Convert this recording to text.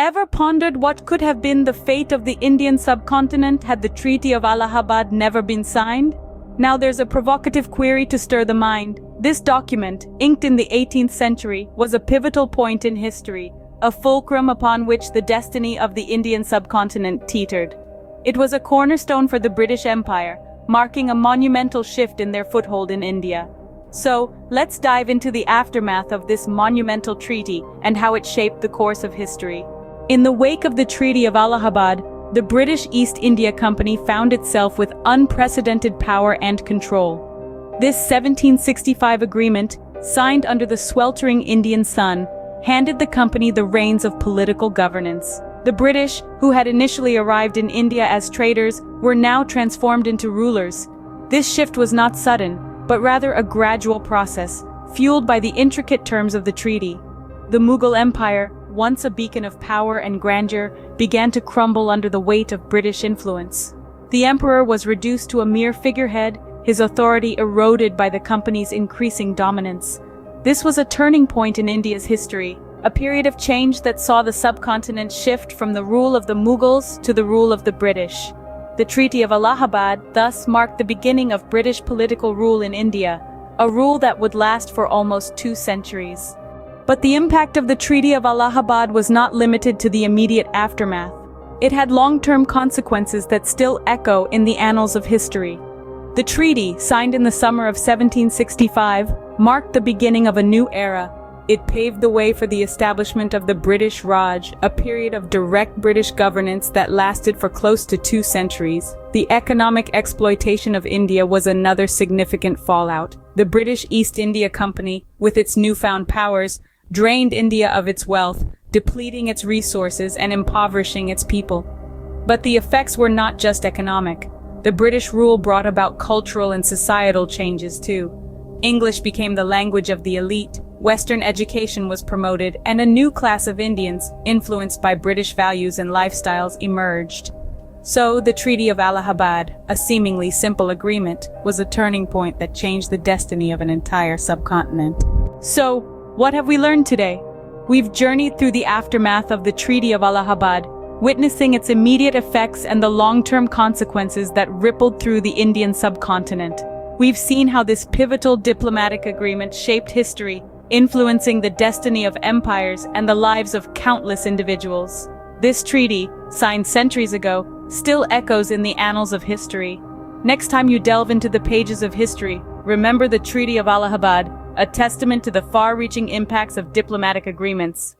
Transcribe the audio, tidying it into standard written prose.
Ever pondered what could have been the fate of the Indian subcontinent had the Treaty of Allahabad never been signed? Now there's a provocative query to stir the mind. This document, inked in the 18th century, was a pivotal point in history, a fulcrum upon which the destiny of the Indian subcontinent teetered. It was a cornerstone for the British Empire, marking a monumental shift in their foothold in India. So, let's dive into the aftermath of this monumental treaty and how it shaped the course of history. In the wake of the Treaty of Allahabad, the British East India Company found itself with unprecedented power and control. This 1765 agreement, signed under the sweltering Indian sun, handed the company the reins of political governance. The British, who had initially arrived in India as traders, were now transformed into rulers. This shift was not sudden, but rather a gradual process, fueled by the intricate terms of the treaty. The Mughal Empire, once a beacon of power and grandeur, began to crumble under the weight of British influence. The emperor was reduced to a mere figurehead, his authority eroded by the company's increasing dominance. This was a turning point in India's history, a period of change that saw the subcontinent shift from the rule of the Mughals to the rule of the British. The Treaty of Allahabad thus marked the beginning of British political rule in India, a rule that would last for almost 2 centuries. But the impact of the Treaty of Allahabad was not limited to the immediate aftermath. It had long-term consequences that still echo in the annals of history. The treaty, signed in the summer of 1765, marked the beginning of a new era. It paved the way for the establishment of the British Raj, a period of direct British governance that lasted for close to 2 centuries. The economic exploitation of India was another significant fallout. The British East India Company, with its newfound powers, drained India of its wealth, depleting its resources and impoverishing its people. But the effects were not just economic. The British rule brought about cultural and societal changes too. English became the language of the elite, Western education was promoted, and a new class of Indians, influenced by British values and lifestyles, emerged. So, the Treaty of Allahabad, a seemingly simple agreement, was a turning point that changed the destiny of an entire subcontinent. So, what have we learned today? We've journeyed through the aftermath of the Treaty of Allahabad, witnessing its immediate effects and the long-term consequences that rippled through the Indian subcontinent. We've seen how this pivotal diplomatic agreement shaped history, influencing the destiny of empires and the lives of countless individuals. This treaty, signed centuries ago, still echoes in the annals of history. Next time you delve into the pages of history, remember the Treaty of Allahabad, a testament to the far-reaching impacts of diplomatic agreements.